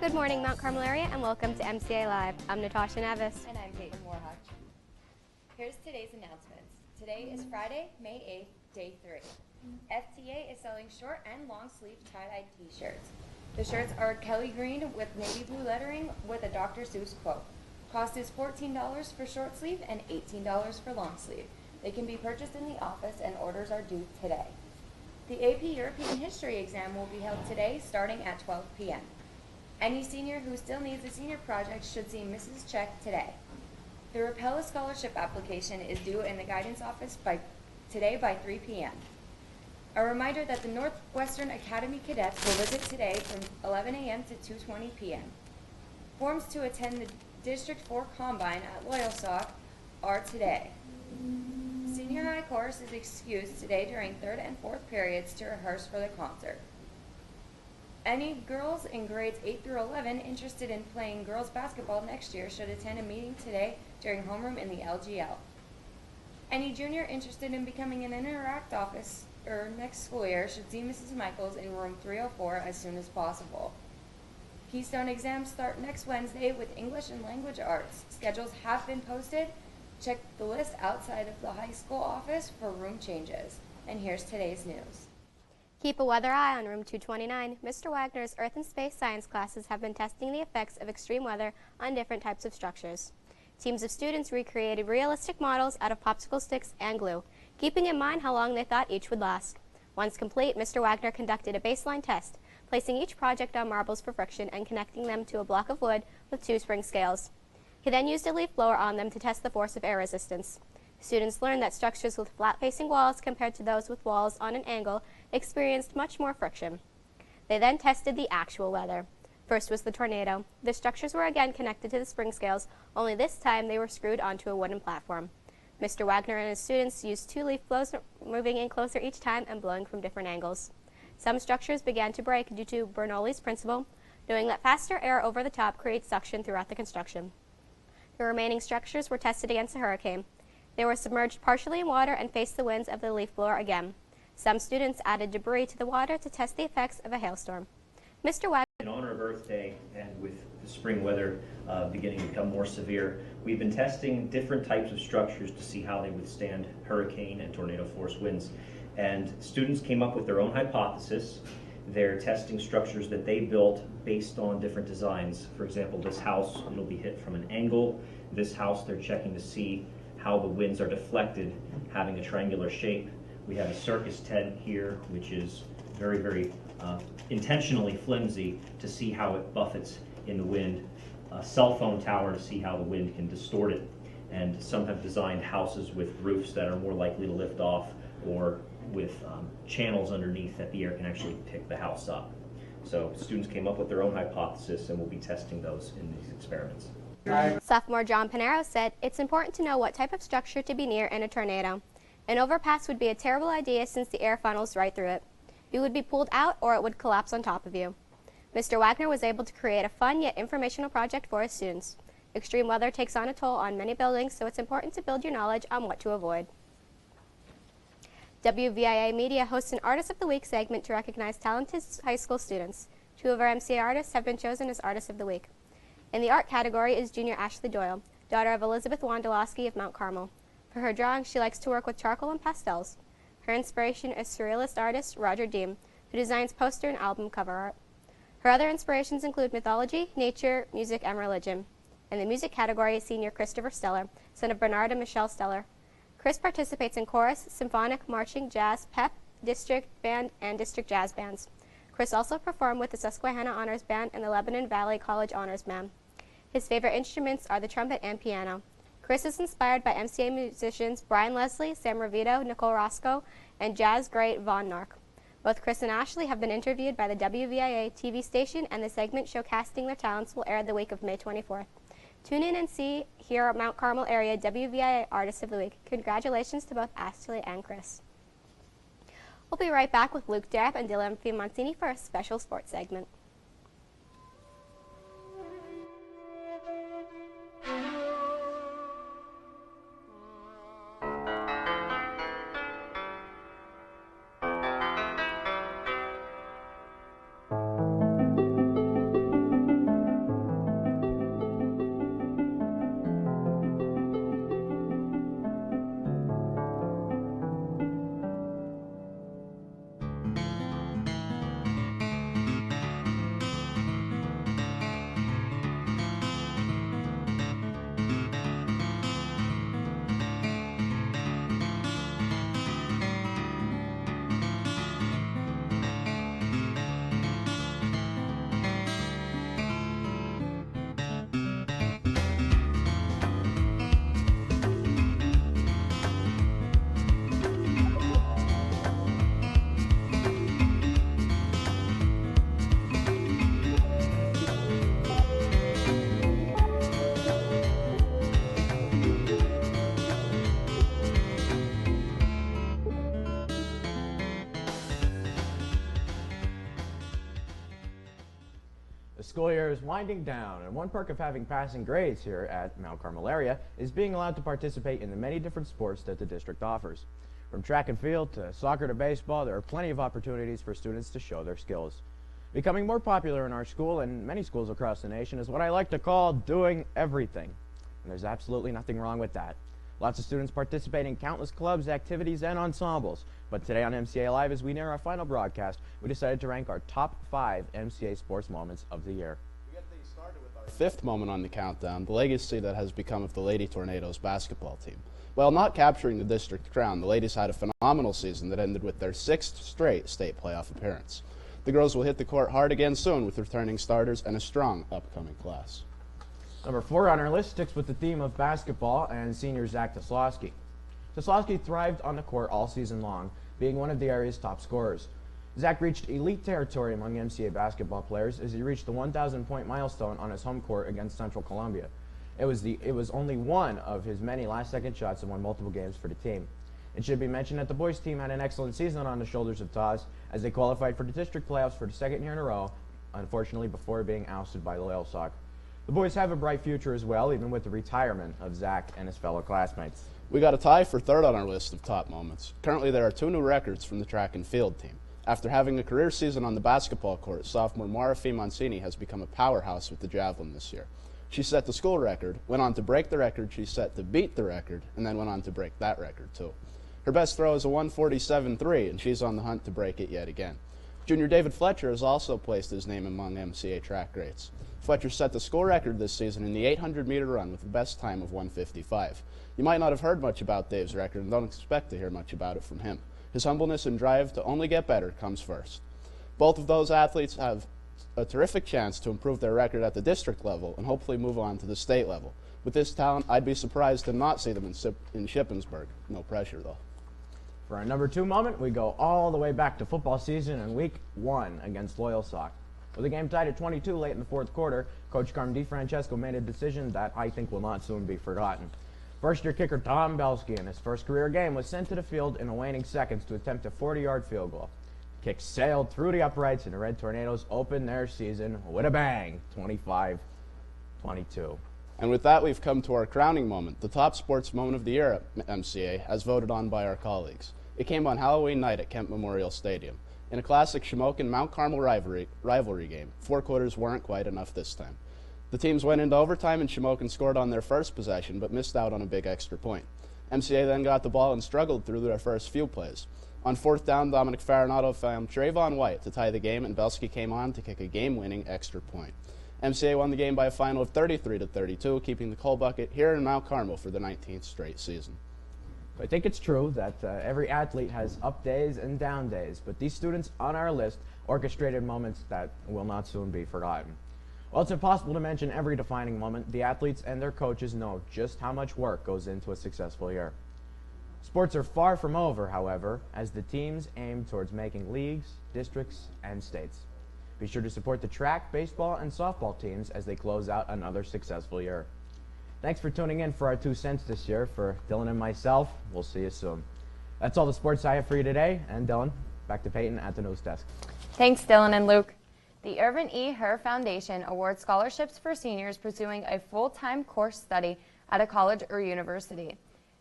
Good morning, Mount Carmel area, and welcome to MCA Live. I'm Natasha Nevis. And I'm Peyton Warhawk. Here's today's announcements. Today is Friday, May 8th, day 3. FTA is selling short and long sleeve tie-dye t-shirts. The shirts are Kelly green with navy blue lettering with a Dr. Seuss quote. Cost is $14 for short sleeve and $18 for long sleeve. They can be purchased in the office and orders are due today. The AP European History exam will be held today starting at 12 p.m. Any senior who still needs a senior project should see Mrs. Check today. The Rappella Scholarship application is due in the guidance office today by 3 p.m. A reminder that the Northwestern Academy cadets will visit today from 11 a.m. to 2:20 p.m. Forms to attend the District 4 Combine at Loyalsock are today. Senior high chorus is excused today during 3rd and 4th periods to rehearse for the concert. Any girls in grades 8 through 11 interested in playing girls basketball next year should attend a meeting today during homeroom in the LGL. Any junior interested in becoming an Interact officer next school year should see Mrs. Michaels in room 304 as soon as possible. Keystone exams start next Wednesday with English and Language Arts. Schedules have been posted. Check the list outside of the high school office for room changes. And here's today's news. Keep a weather eye on room 229. Mr. Wagner's Earth and Space Science classes have been testing the effects of extreme weather on different types of structures. Teams of students recreated realistic models out of popsicle sticks and glue, keeping in mind how long they thought each would last. Once complete, Mr. Wagner conducted a baseline test, placing each project on marbles for friction and connecting them to a block of wood with 2 spring scales. He then used a leaf blower on them to test the force of air resistance. Students learned that structures with flat-facing walls compared to those with walls on an angle experienced much more friction. They then tested the actual weather. First was the tornado. The structures were again connected to the spring scales, only this time they were screwed onto a wooden platform. Mr. Wagner and his students used 2 leaf blows, moving in closer each time and blowing from different angles. Some structures began to break due to Bernoulli's principle, knowing that faster air over the top creates suction throughout the construction. The remaining structures were tested against a hurricane. They were submerged partially in water and faced the winds of the leaf blower again. Some students added debris to the water to test the effects of a hailstorm. Mr. Wagner. In honor of Earth Day and with the spring weather beginning to become more severe, we've been testing different types of structures to see how they withstand hurricane and tornado force winds. And students came up with their own hypothesis. They're testing structures that they built based on different designs. For example, this house, it'll be hit from an angle. This house, they're checking to see how the winds are deflected, having a triangular shape. We have a circus tent here, which is very, very intentionally flimsy to see how it buffets in the wind. A cell phone tower to see how the wind can distort it. And some have designed houses with roofs that are more likely to lift off, or with channels underneath that the air can actually pick the house up. So students came up with their own hypothesis and we'll be testing those in these experiments. Sophomore John Panero said, "It's important to know what type of structure to be near in a tornado. An overpass would be a terrible idea since the air funnels right through it. You would be pulled out or it would collapse on top of you." Mr. Wagner was able to create a fun yet informational project for his students. Extreme weather takes on a toll on many buildings, so it's important to build your knowledge on what to avoid. WVIA Media hosts an Artist of the Week segment to recognize talented high school students. 2 of our MCA artists have been chosen as Artists of the Week. In the art category is junior Ashley Doyle, daughter of Elizabeth Wondolowski of Mount Carmel. For her drawing, she likes to work with charcoal and pastels. Her inspiration is surrealist artist Roger Deem, who designs poster and album cover art. Her other inspirations include mythology, nature, music, and religion. In the music category is senior Christopher Steller, son of Bernard and Michelle Steller. Chris participates in chorus, symphonic, marching, jazz, pep, district band, and district jazz bands. Chris also performed with the Susquehanna Honors Band and the Lebanon Valley College Honors Band. His favorite instruments are the trumpet and piano. Chris is inspired by MCA musicians Brian Leslie, Sam Ravito, Nicole Roscoe, and jazz great Von Nark. Both Chris and Ashley have been interviewed by the WVIA TV station, and the segment showcasing their talents will air the week of May 24th. Tune in and see here at Mount Carmel area WVIA Artist of the Week. Congratulations to both Ashley and Chris. We'll be right back with Luke Dapp and Dylan Fiamontini for a special sports segment. school year is winding down, and one perk of having passing grades here at Mount Carmel area is being allowed to participate in the many different sports that the district offers. From track and field to soccer to baseball, there are plenty of opportunities for students to show their skills. Becoming more popular in our school and many schools across the nation is what I like to call doing everything. And there's absolutely nothing wrong with that. Lots of students participate in countless clubs, activities, and ensembles. But today on MCA Live, as we near our final broadcast, we decided to rank our top 5 MCA sports moments of the year. We get things started with our 5th moment on the countdown, the legacy that has become of the Lady Tornadoes basketball team. While not capturing the district crown, the ladies had a phenomenal season that ended with their 6th straight state playoff appearance. The girls will hit the court hard again soon with returning starters and a strong upcoming class. Number 4 on our list sticks with the theme of basketball and senior Zach Teslowski. Teslowski thrived on the court all season long, being one of the area's top scorers. Zach reached elite territory among MCA basketball players as he reached the 1,000-point milestone on his home court against Central Columbia. It was only one of his many last-second shots and won multiple games for the team. It should be mentioned that the boys' team had an excellent season on the shoulders of Taz as they qualified for the district playoffs for the 2nd year in a row, unfortunately before being ousted by Doyle Sock. The boys have a bright future as well, even with the retirement of Zach and his fellow classmates. We got a tie for 3rd on our list of top moments. Currently, there are 2 new records from the track and field team. After having a career season on the basketball court, sophomore Mara Fee Mancini has become a powerhouse with the javelin this year. She set the school record, went on to break the record she set to beat the record, and then went on to break that record too. Her best throw is a 147-3, and she's on the hunt to break it yet again. Junior David Fletcher has also placed his name among MCA track greats. Fletcher set the school record this season in the 800-meter run with the best time of 1:55. You might not have heard much about Dave's record and don't expect to hear much about it from him. His humbleness and drive to only get better comes first. Both of those athletes have a terrific chance to improve their record at the district level and hopefully move on to the state level. With this talent, I'd be surprised to not see them in Shippensburg. No pressure, though. For our number 2 moment, we go all the way back to football season in week 1 against Loyal Sock. With the game tied at 22 late in the 4th quarter, Coach Carm DiFrancesco made a decision that I think will not soon be forgotten. First-year kicker Tom Belsky in his first career game was sent to the field in the waning seconds to attempt a 40-yard field goal. The kick sailed through the uprights, and the Red Tornadoes opened their season with a bang, 25-22. And with that, we've come to our crowning moment, the top sports moment of the year at MCA, as voted on by our colleagues. It came on Halloween night at Kent Memorial Stadium. In a classic Shamokin-Mount Carmel rivalry game, 4 quarters weren't quite enough this time. The teams went into overtime and Shamokin scored on their first possession but missed out on a big extra point. MCA then got the ball and struggled through their first few plays. On 4th down, Dominic Farinato found Trayvon White to tie the game, and Belsky came on to kick a game-winning extra point. MCA won the game by a final of 33-32, keeping the coal bucket here in Mount Carmel for the 19th straight season. I think it's true that every athlete has up days and down days, but these students on our list orchestrated moments that will not soon be forgotten. While it's impossible to mention every defining moment, the athletes and their coaches know just how much work goes into a successful year. Sports are far from over, however, as the teams aim towards making leagues, districts, and states. Be sure to support the track, baseball, and softball teams as they close out another successful year. Thanks for tuning in for our 2 cents this year. For Dylan and myself, we'll see you soon. That's all the sports I have for you today. And Dylan, back to Peyton at the news desk. Thanks, Dylan and Luke. The Irvin E. Herr Foundation awards scholarships for seniors pursuing a full-time course study at a college or university.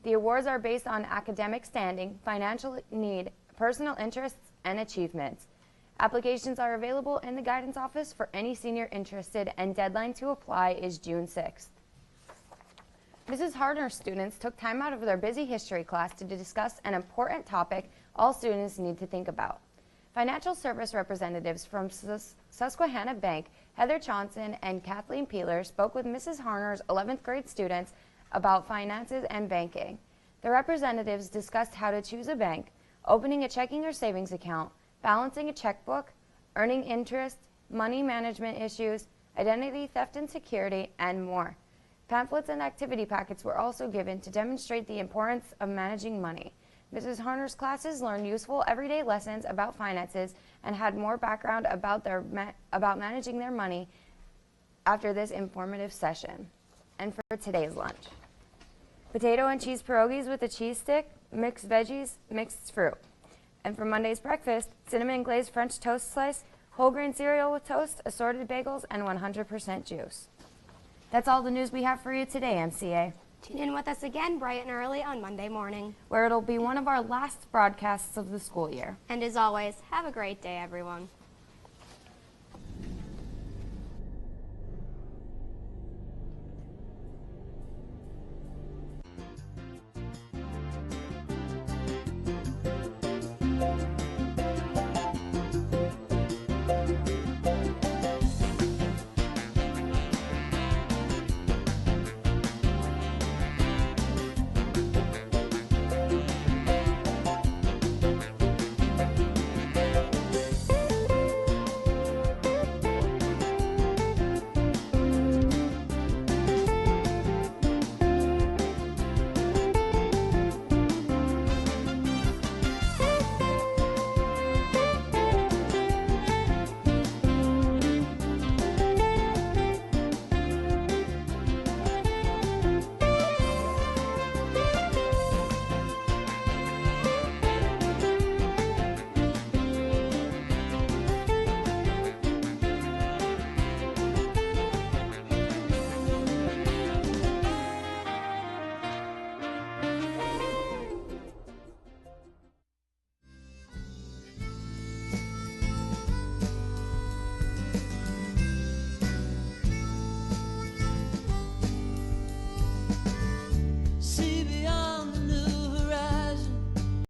The awards are based on academic standing, financial need, personal interests, and achievements. Applications are available in the guidance office for any senior interested, and deadline to apply is June 6th. Mrs. Harner students took time out of their busy history class to discuss an important topic all students need to think about. Financial service representatives from Susquehanna Bank, Heather Johnson and Kathleen Peeler, spoke with Mrs. Harner's 11th grade students about finances and banking. The representatives discussed how to choose a bank, opening a checking or savings account, balancing a checkbook, earning interest, money management issues, identity theft and security, and more. Pamphlets and activity packets were also given to demonstrate the importance of managing money. Mrs. Harner's classes learned useful everyday lessons about finances and had more background about managing their money after this informative session. And for today's lunch, potato and cheese pierogies with a cheese stick, mixed veggies, mixed fruit. And for Monday's breakfast, cinnamon glazed French toast slice, whole grain cereal with toast, assorted bagels, and 100% juice. That's all the news we have for you today, MCA. Tune in with us again bright and early on Monday morning. Where it'll be one of our last broadcasts of the school year. And as always, have a great day, everyone.